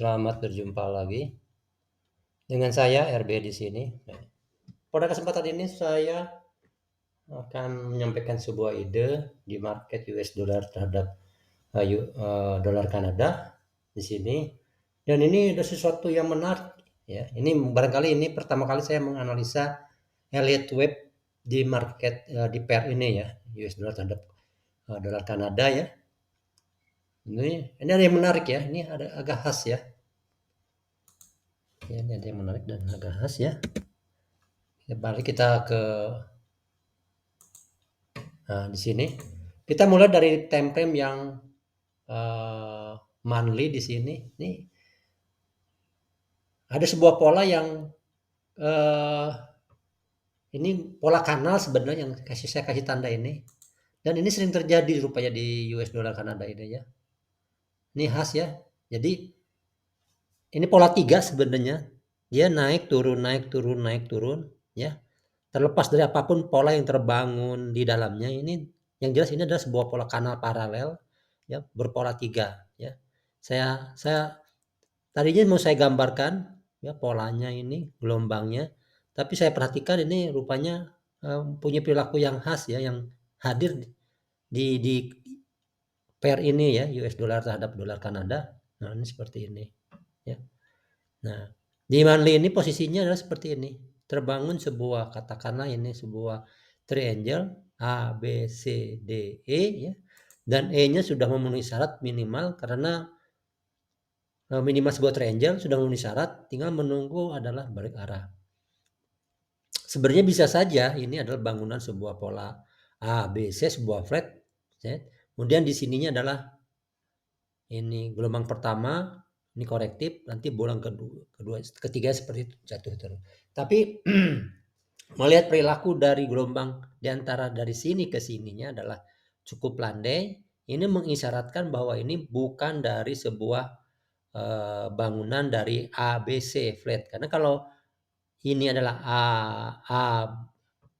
Selamat berjumpa lagi dengan saya RB di sini. Nah, pada kesempatan ini saya akan menyampaikan sebuah ide di market US dollar terhadap dolar Kanada di sini. Dan ini ada sesuatu yang menarik ya. Ini barangkali ini pertama kali saya menganalisa Elliott Wave di market di pair ini ya, US dollar terhadap dolar Kanada ya. Ini ada yang menarik ya. Ini ada agak khas ya. Ya, ini ada yang menarik dan agak khas ya. Balik kita ke di sini. Kita mulai dari time frame yang monthly di sini. Nih ada sebuah pola yang ini pola kanal sebenarnya yang saya kasih tanda ini. Dan ini sering terjadi rupanya di US dollar Kanada ini ya. Ini khas ya. Jadi ini pola 3 sebenarnya. Dia naik turun naik turun naik turun ya. Terlepas dari apapun pola yang terbangun di dalamnya, ini yang jelas ini adalah sebuah pola kanal paralel ya, berpola 3 ya. Saya tadinya mau saya gambarkan ya polanya ini, gelombangnya, tapi saya perhatikan ini rupanya punya perilaku yang khas ya, yang hadir di pair ini ya, US dollar terhadap dolar Kanada. Nah, ini seperti ini ya. Nah, di monthly ini posisinya adalah seperti ini. Terbangun sebuah, katakanlah ini sebuah triangle A, B, C, D, E ya. Dan E-nya sudah memenuhi syarat minimal karena minimal sebuah triangle sudah memenuhi syarat, tinggal menunggu adalah balik arah. Sebenarnya bisa saja ini adalah bangunan sebuah pola A, B, C, sebuah flat. Ya. Kemudian di sininya adalah ini gelombang pertama, ini korektif, nanti bolang kedua, ketiga seperti itu jatuh terus. Tapi melihat perilaku dari gelombang di antara dari sini ke sininya adalah cukup landai. Ini mengisyaratkan bahwa ini bukan dari sebuah bangunan dari ABC flat. Karena kalau ini adalah A,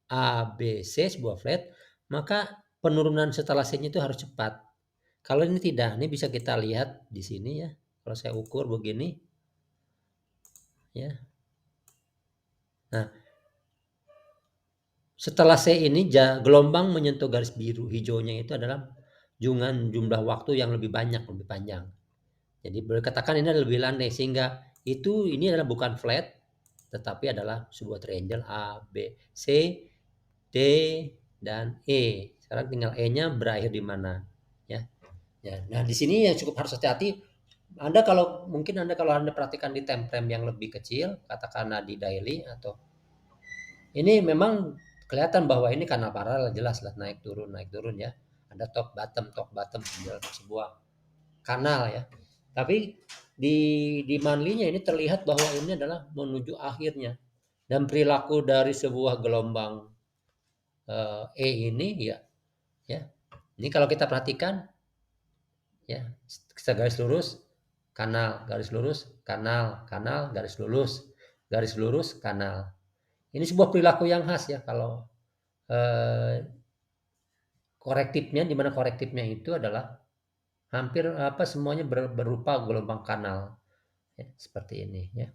ABC sebuah flat, maka penurunan setelah C-nya itu harus cepat. Kalau ini tidak, ini bisa kita lihat di sini ya. Kalau saya ukur begini, ya. Nah, setelah C ini gelombang menyentuh garis biru hijaunya itu adalah jumlah waktu yang lebih banyak, lebih panjang. Jadi boleh katakan ini adalah lebih landai sehingga ini adalah bukan flat, tetapi adalah sebuah triangle A, B, C, D, dan E. Sekarang tinggal E-nya berakhir di mana, ya. Ya, nah di sini yang cukup harus hati-hati. Anda kalau Anda perhatikan di time frame yang lebih kecil, katakanlah di daily atau ini memang kelihatan bahwa ini kanal paralel jelas lah naik turun ya. Ada top bottom sebuah kanal ya. Tapi di monthly-nya ini terlihat bahwa ini adalah menuju akhirnya dan perilaku dari sebuah gelombang E ini ya. Ini kalau kita perhatikan ya, garis lurus kanal, garis lurus kanal, kanal, garis lurus kanal. Ini sebuah perilaku yang khas ya kalau korektifnya di mana korektifnya itu adalah hampir semuanya berupa gelombang kanal ya, seperti ini ya.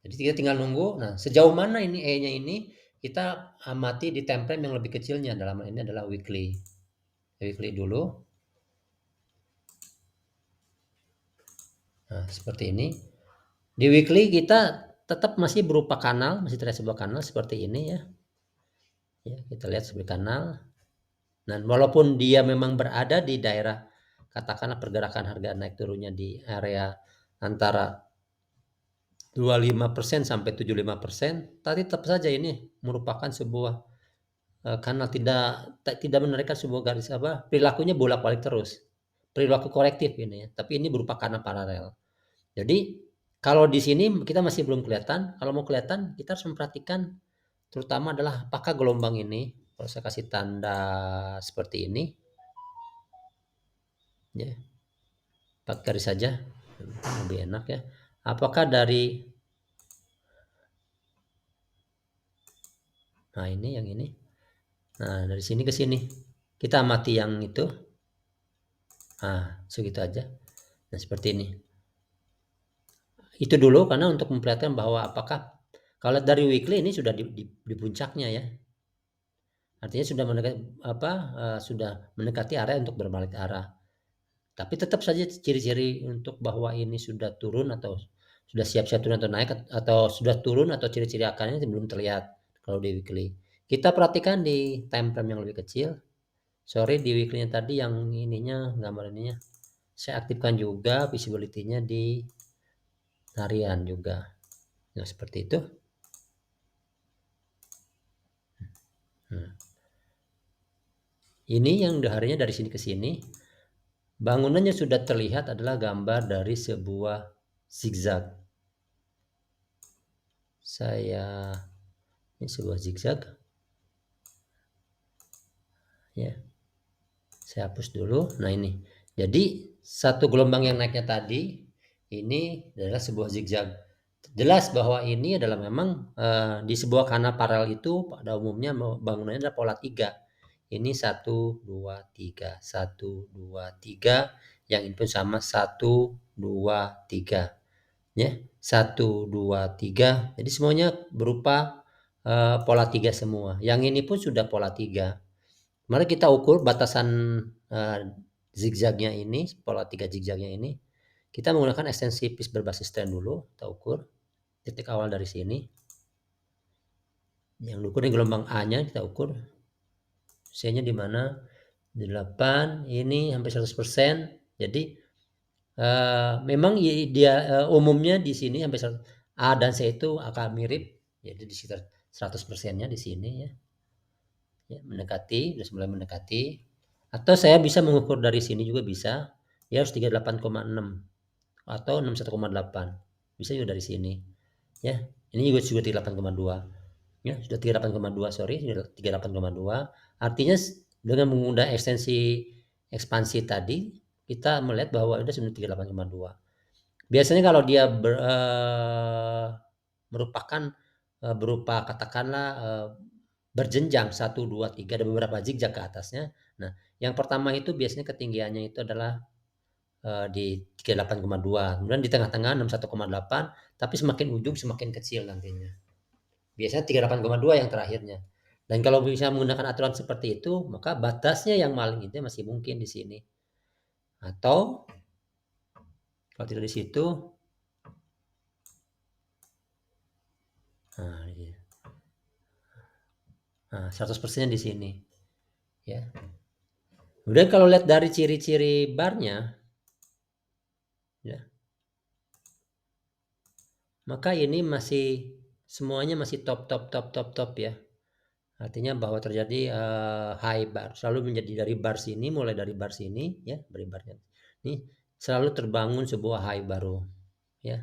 Jadi kita tinggal nunggu. Nah, sejauh mana ini E-nya ini kita amati di time frame yang lebih kecilnya, dalam hal ini adalah weekly. Weekly dulu. Nah, seperti ini. Di weekly kita tetap masih berupa kanal, masih terlihat sebuah kanal seperti ini ya. Ya, kita lihat sebagai kanal. Dan walaupun dia memang berada di daerah, katakanlah pergerakan harga naik turunnya di area antara 25% sampai 75%, tapi tetap saja ini merupakan sebuah kanal tidak menarikan sebuah garis perilakunya bolak-balik terus. Perilaku korektif ini ya, tapi ini berupa kanal paralel. Jadi kalau di sini kita masih belum kelihatan, kalau mau kelihatan kita harus memperhatikan terutama adalah apakah gelombang ini, kalau saya kasih tanda seperti ini, ya, pakai garis saja, lebih enak ya. Apakah dari, nah ini yang ini, nah dari sini ke sini, kita amati yang itu, nah segitu aja, nah seperti ini. Itu dulu karena untuk memperlihatkan bahwa apakah kalau dari weekly ini sudah di puncaknya ya. Artinya sudah sudah mendekati area untuk berbalik arah. Tapi tetap saja ciri-ciri untuk bahwa ini sudah turun atau sudah siap-siap turun atau naik atau sudah turun atau ciri-ciri akarnya belum terlihat kalau di weekly. Kita perhatikan di time frame yang lebih kecil. Sorry di weekly-nya tadi yang ininya gambar ininya saya aktifkan juga visibility-nya di harian juga. Nah, seperti itu. Nah, ini yang harinya dari sini ke sini. Bangunannya sudah terlihat adalah gambar dari sebuah zigzag. Ini sebuah zigzag. Ya. Saya hapus dulu. Nah, ini. Jadi, satu gelombang yang naiknya tadi ini adalah sebuah zigzag. Jelas bahwa ini adalah memang di sebuah kanal paralel itu pada umumnya bangunannya adalah pola 3. Ini 1 2 3, 1 2 3, yang ini pun sama 1 2 3. Ya, 1 2 3. Jadi semuanya berupa pola 3 semua. Yang ini pun sudah pola 3. Mari kita ukur batasan zigzagnya ini, pola 3 zigzagnya ini. Kita menggunakan ekstensi piece berbasis trend dulu, kita ukur titik awal dari sini. Yang diukur ini gelombang A-nya kita ukur. C-nya di mana? 8, ini hampir 100%. Jadi memang dia umumnya di sini hampir A dan C itu akan mirip, jadi di sekitar 100%-nya di sini ya. Ya, mendekati, sudah mulai mendekati. Atau saya bisa mengukur dari sini juga bisa. Ya harus 38,6 atau 61,8. Bisa juga dari sini. Ya, ini juga 38,2. Ya, sudah 38,2, sorry, sudah 38,2. Artinya dengan menggunakan ekstensi ekspansi tadi, kita melihat bahwa itu sudah 38,2. Biasanya kalau dia merupakan berupa katakanlah berjenjang 1 2 3, ada beberapa zigzag ke atasnya. Nah, yang pertama itu biasanya ketinggiannya itu adalah di 38,2, kemudian di tengah-tengah 61,8, tapi semakin ujung semakin kecil nantinya. Biasanya 38,2 yang terakhirnya. Dan kalau bisa menggunakan aturan seperti itu, maka batasnya yang paling itu masih mungkin di sini. Atau kalau tidak di situ, nah 100% di sini. Ya. Kemudian kalau lihat dari ciri-ciri barnya, ya, maka ini masih semuanya masih top ya. Artinya bahwa terjadi high bar, selalu menjadi dari bar sini, mulai dari bar sini ya, dari barnya ini selalu terbangun sebuah high baru ya.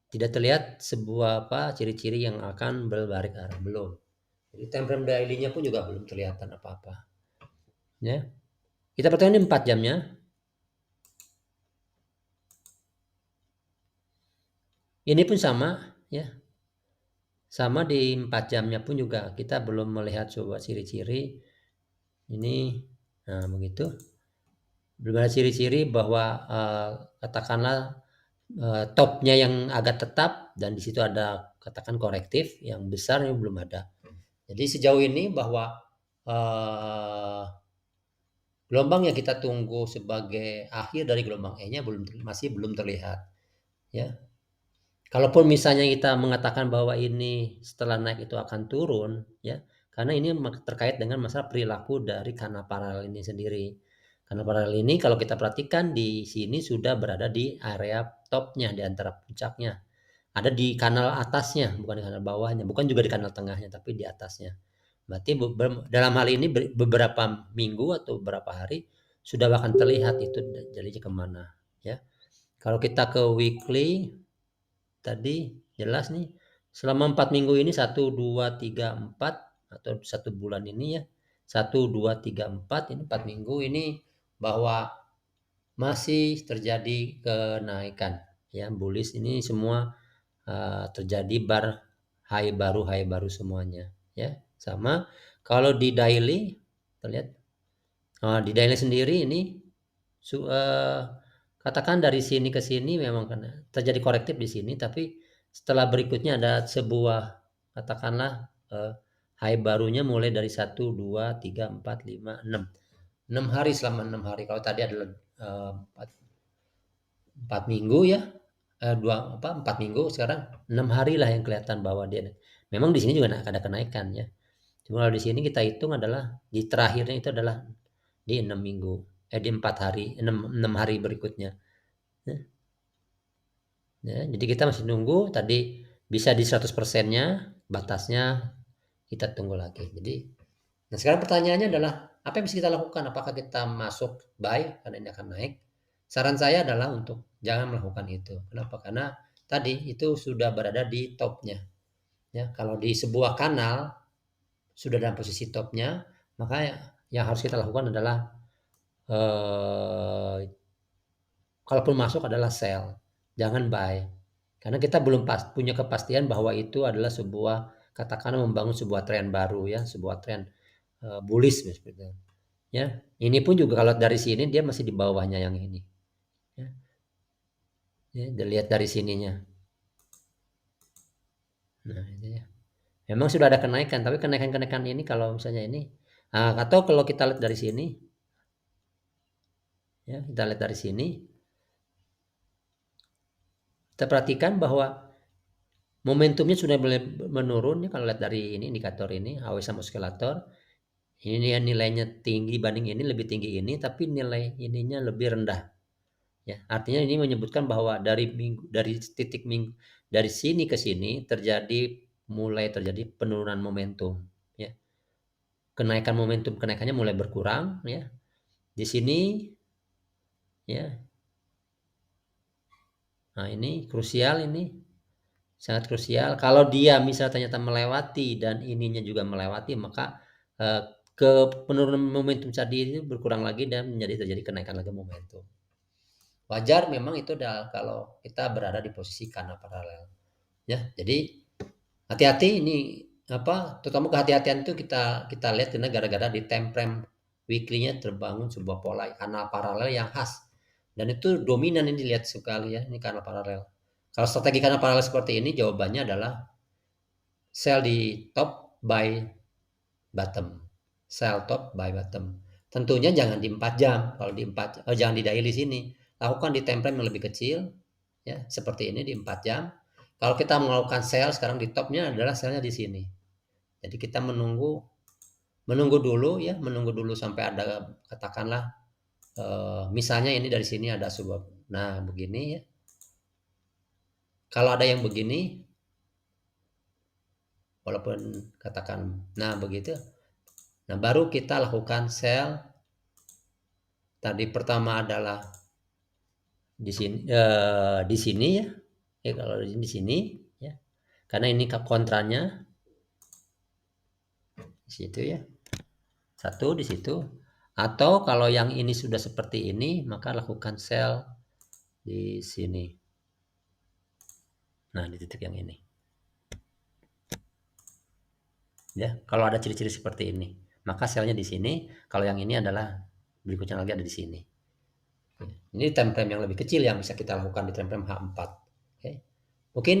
Tidak terlihat sebuah ciri-ciri yang akan berbalik arah, belum. Jadi time frame daily-nya pun juga belum kelihatan apa-apa. Ya. Kita perhatikan di 4 jamnya. Ini pun sama ya. Sama di 4 jamnya pun juga kita belum melihat sebuah ciri-ciri ini. Nah, begitu. Belum ada ciri-ciri bahwa katakanlah topnya yang agak tetap dan di situ ada katakan korektif yang besar, ini belum ada. Jadi sejauh ini bahwa gelombang yang kita tunggu sebagai akhir dari gelombang E-nya masih belum terlihat ya. Kalaupun misalnya kita mengatakan bahwa ini setelah naik itu akan turun ya, karena ini terkait dengan masalah perilaku dari kanal paralel ini sendiri. Kanal paralel ini kalau kita perhatikan di sini sudah berada di area topnya, di antara puncaknya. Ada di kanal atasnya, bukan di kanal bawahnya, bukan juga di kanal tengahnya, tapi di atasnya. Berarti dalam hal ini beberapa minggu atau beberapa hari sudah akan terlihat itu jadinya kemana ya. Kalau kita ke weekly tadi jelas nih, selama 4 minggu ini 1 2 3 4 atau 1 bulan ini ya, 1 2 3 4 ini 4 minggu ini bahwa masih terjadi kenaikan ya, bullish ini semua terjadi high baru semuanya ya. Sama kalau di daily kita lihat di daily sendiri ini katakan dari sini ke sini memang karena terjadi korektif di sini, tapi setelah berikutnya ada sebuah katakanlah high barunya mulai dari 1, 2, 3, 4, 5, 6 hari, selama 6 hari. Kalau tadi adalah 4 minggu ya, 4 minggu, sekarang 6 hari lah yang kelihatan bahwa dia memang di sini juga ada kenaikan ya. Cuma kalau di sini kita hitung adalah di terakhirnya itu adalah di 6 minggu, di 4 hari, 6 hari berikutnya. Ya, jadi kita masih nunggu tadi bisa di 100%-nya, batasnya kita tunggu lagi. Jadi, nah sekarang pertanyaannya adalah apa yang bisa kita lakukan? Apakah kita masuk buy karena ini akan naik? Saran saya adalah untuk jangan melakukan itu. Kenapa? Karena tadi itu sudah berada di topnya. Ya, kalau di sebuah kanal sudah dalam posisi topnya, maka yang harus kita lakukan adalah eh, kalaupun masuk adalah sell, jangan buy. Karena kita belum punya kepastian bahwa itu adalah sebuah katakanlah membangun sebuah tren baru ya, sebuah tren bullish misalnya. Ya, ini pun juga kalau dari sini dia masih di bawahnya yang ini. Ya, ya dilihat dari sininya. Nah, ini ya. Memang sudah ada kenaikan, tapi kenaikan-kenaikan ini kalau misalnya ini, atau kalau kita lihat dari sini, ya kita lihat dari sini, kita perhatikan bahwa momentumnya sudah mulai menurun ya kalau lihat dari ini indikator ini HW sama oscillator. Ini nilainya tinggi banding ini lebih tinggi ini, tapi nilai ininya lebih rendah. Ya, artinya ini menyebutkan bahwa dari titik minggu dari sini ke sini mulai terjadi penurunan momentum. Ya, momentum kenaikannya mulai berkurang. Ya, di sini ya. Nah ini krusial ini. Sangat krusial. Kalau dia misalnya ternyata melewati dan ininya juga melewati, maka ke penurunan momentum tadi itu berkurang lagi dan terjadi kenaikan lagi momentum. Wajar memang itu kalau kita berada di posisi kanal paralel. Ya, jadi hati-hati ini terutama kehati-hatian itu kita lihat karena gara-gara di time frame weekly-nya terbangun sebuah pola kanal paralel yang khas. Dan itu dominan ini dilihat sekali ya, ini kanal paralel. Kalau strategi kanal paralel seperti ini jawabannya adalah sell di top, buy bottom. Sell top, buy bottom. Tentunya jangan di 4 jam. Kalau di jangan di daily sini. Lakukan di time frame yang lebih kecil ya, seperti ini di 4 jam. Kalau kita melakukan sell sekarang di topnya adalah sellnya di sini. Jadi kita menunggu dulu sampai ada katakanlah misalnya ini dari sini ada sebuah, nah begini ya. Kalau ada yang begini, walaupun katakan, nah begitu, nah baru kita lakukan sell. Tadi pertama adalah di sini ya, kalau di sini ya, karena ini kontranya di situ ya, satu di situ. Atau kalau yang ini sudah seperti ini, maka lakukan sell di sini. Nah, di titik yang ini. Ya, kalau ada ciri-ciri seperti ini, maka selnya di sini. Kalau yang ini adalah berikutnya lagi ada di sini. Ini time frame yang lebih kecil yang bisa kita lakukan di time frame H4. Oke. Mungkin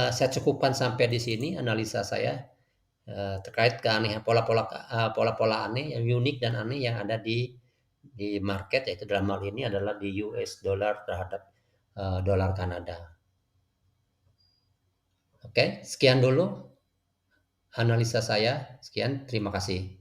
saya cukupkan sampai di sini analisa saya terkait keanehan pola-pola aneh yang unik dan aneh yang ada di market, yaitu dalam hal ini adalah di US dollar terhadap dolar Kanada. Oke, sekian dulu analisa saya. Sekian, terima kasih.